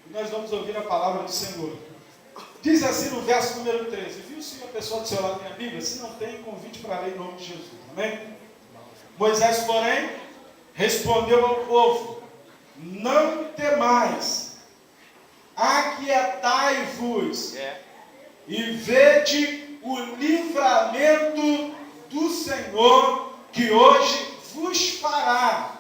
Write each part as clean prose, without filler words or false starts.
e nós vamos ouvir a palavra do Senhor. Diz assim no verso número 13: viu se a pessoa do seu lado tem a Bíblia? Se não tem, convite para ler em nome de Jesus. Amém? Moisés, porém, respondeu ao povo: não temais, aquietai-vos e vede o livramento do Senhor que hoje vos fará,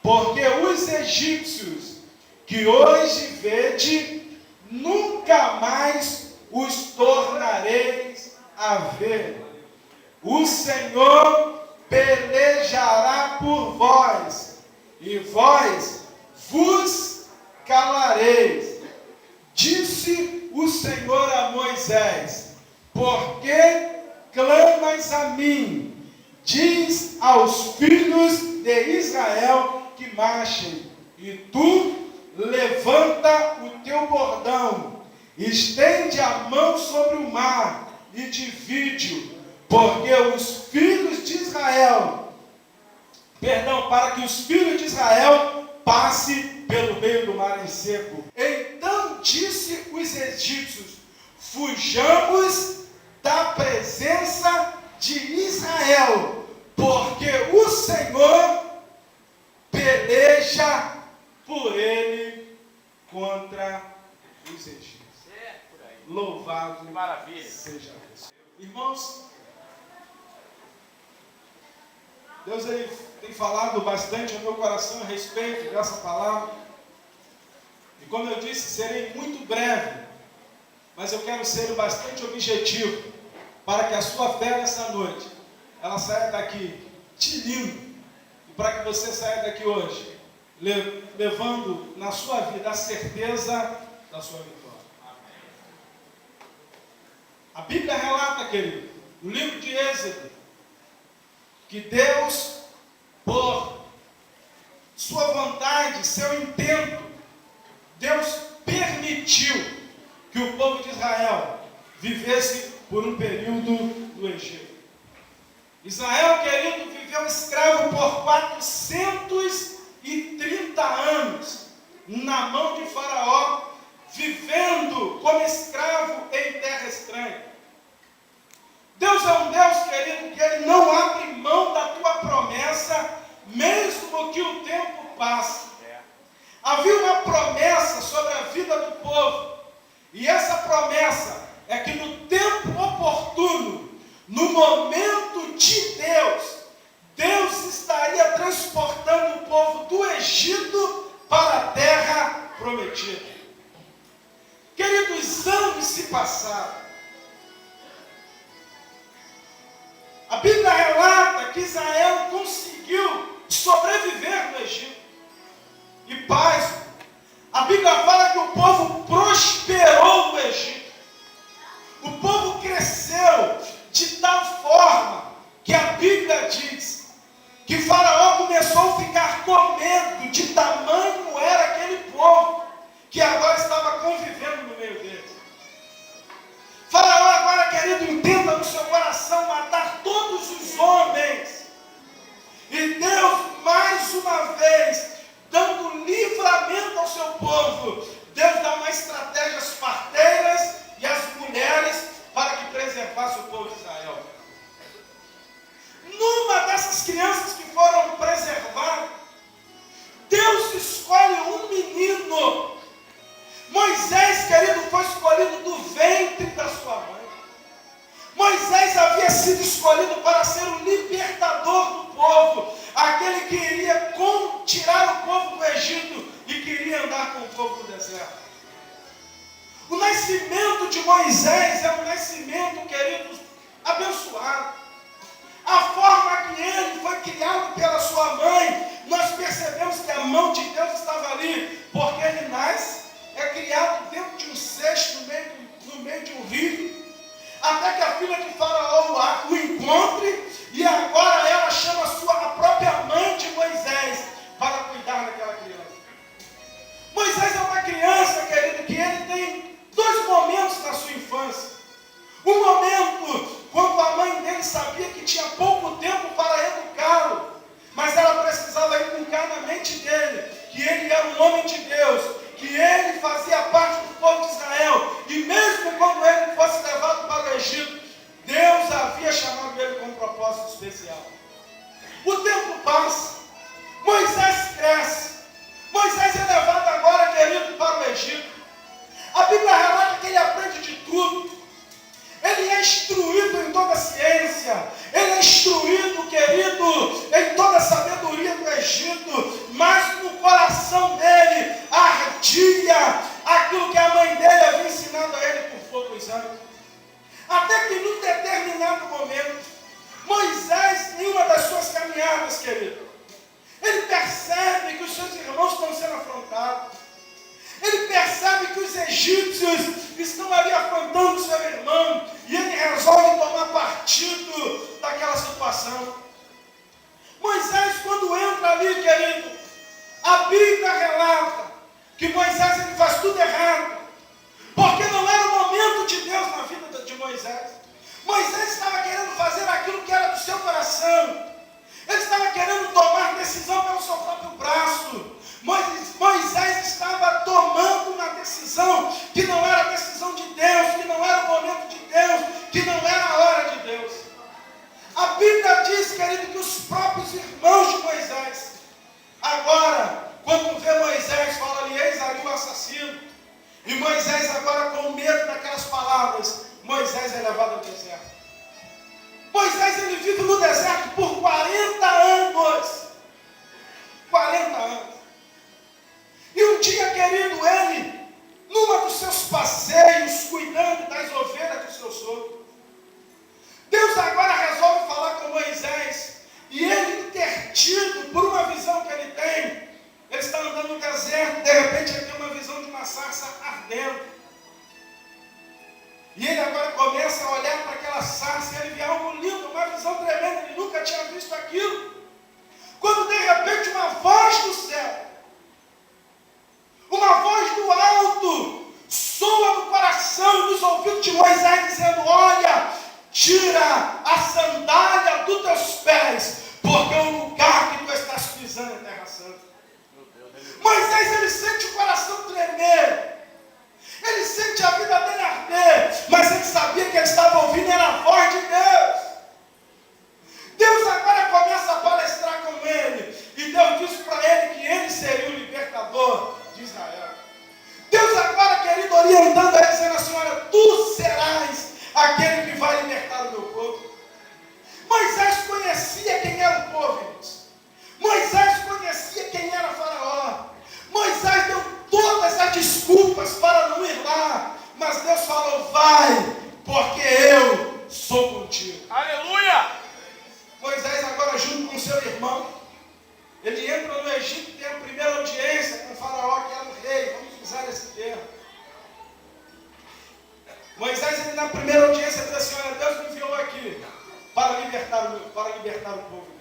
porque os egípcios que hoje vede, nunca mais os tornareis a ver. O Senhor pelejará por vós, e vós vos calareis. Disse o Senhor a Moisés: por que clamas a mim? Diz aos filhos de Israel que marchem, e tu levanta o teu bordão, estende a mão sobre o mar e divide-o, porque os filhos de Israel, para que os filhos de Israel passem pelo meio do mar em seco. Então disse os egípcios: fujamos da presença de Israel, porque o Senhor peleja por ele contra os egípcios. Louvado seja Deus. Irmãos, Deus ele tem falado bastante ao meu coração a respeito dessa palavra. E como eu disse, serei muito breve, mas eu quero ser bastante objetivo, para que a sua fé nessa noite, ela saia daqui tinindo, e para que você saia daqui hoje, levando na sua vida a certeza da sua vitória. A Bíblia relata, querido, no livro de Êxodo, que Deus, por sua vontade, seu intento, Deus permitiu que o povo de Israel vivesse por um período no Egito. Israel, querido, viveu escravo por 430 anos na mão de Faraó, vivendo como escravo em terra estranha. Deus é um Deus, querido, que Ele não abre mão da tua promessa, mesmo que o tempo passe. Havia uma promessa sobre a vida do povo, e essa promessa é que no tempo oportuno, no momento de Deus, Deus estaria transportando o povo do Egito para a terra prometida. Queridos, anos se passaram. A Bíblia relata que Israel conseguiu sobreviver no Egito. E paz, a Bíblia fala que o povo prosperou no Egito. O povo cresceu de tal forma que a Bíblia diz que Faraó começou a ficar com medo de tamanho era aquele povo que agora estava convivendo no meio deles. Faraó agora, querido, intenta no seu coração matar todos os homens. E Deus, mais uma vez, dando livramento ao seu povo, Deus dá uma estratégia às parteiras e às mulheres para que preservasse o povo de Israel. Numa dessas crianças que foram preservadas, Deus escolhe um menino. Moisés, querido, foi escolhido do ventre da sua mãe. Moisés havia sido escolhido para ser o libertador do povo, aquele que iria tirar o povo do Egito e queria andar com o povo do deserto. O nascimento de Moisés é um nascimento, queridos, abençoado. A forma que ele foi criado pela sua mãe, nós percebemos que a mão de Deus estava ali, porque ele é criado dentro de um cesto, no meio de um rio, até que a filha de Faraó o encontre, e agora ela chama a própria mãe de Moisés para cuidar daquela criança. Moisés é uma criança, querido, que ele tem dois momentos na sua infância. Um momento quando a mãe dele sabia que tinha pouco tempo para educá-lo, mas ela precisava inculcar na mente dele que ele era um homem de Deus, que ele fazia Bíblia relata que ele aprende de tudo. Ele é instruído em toda a ciência. Ele é instruído, querido, em toda a sabedoria do Egito. Mas no coração dele ardia aquilo que a mãe dele havia ensinado a ele por poucos anos. Até que num determinado momento, Moisés, em uma das suas caminhadas, querido, ele percebe que os seus irmãos estão sendo afrontados. Ele percebe que os egípcios estão ali afrontando seu irmão. E ele resolve tomar partido daquela situação. Moisés, quando entra ali, querido, a Bíblia relata que Moisés ele faz tudo errado. Porque não era o momento de Deus na vida de Moisés. Moisés estava querendo fazer aquilo que era do seu coração. Ele estava querendo tomar decisão pelo seu próprio braço. Moisés estava tomando uma decisão que não era a decisão de Deus, que não era o momento de Deus, que não era a hora de Deus. A Bíblia diz, querido, que os próprios irmãos de Moisés, agora, quando vê Moisés, fala ali, eis ali o assassino. E Moisés agora, com medo daquelas palavras, Moisés é levado ao deserto. Moisés, ele vive no deserto por 40 anos. 40 anos. E um dia, querido, ele, numa dos seus passeios, cuidando das ovelhas do seu sogro, Deus agora resolve falar com Moisés, e ele, intertido por uma visão que ele tem, ele está andando no deserto, de repente ele tem uma visão de uma sarça ardendo. E ele agora começa a olhar para aquela sarça, e ele vê algo lindo, uma visão tremenda, ele nunca tinha visto aquilo. Quando de repente uma voz do céu, uma voz do alto, soa no coração e nos ouvidos de Moisés, dizendo, olha, tira a sandália dos teus pés, porque o lugar que tu estás pisando é terra santa. Moisés, ele sente o coração tremer, ele sente a vida dele arder, mas ele sabia que ele estava ouvindo era a voz de Deus. Deus agora começa a palestrar com ele, e Deus disse para ele que ele seria o libertador de Israel. Deus agora, querido, orientando ele, dizendo assim, olha, tu serás aquele que vai libertar o meu povo. Moisés conhecia quem era o povo, irmãos. Moisés conhecia quem era Faraó. Moisés deu todas as desculpas para não ir lá, mas Deus falou, vai, porque eu sou contigo. Aleluia! Moisés agora, junto com seu irmão, ele entra no Egito, tem a primeira audiência com o Faraó, que era o rei, vamos usar esse termo. Moisés, ele, na primeira audiência, diz assim, olha, Deus me enviou aqui para libertar o povo.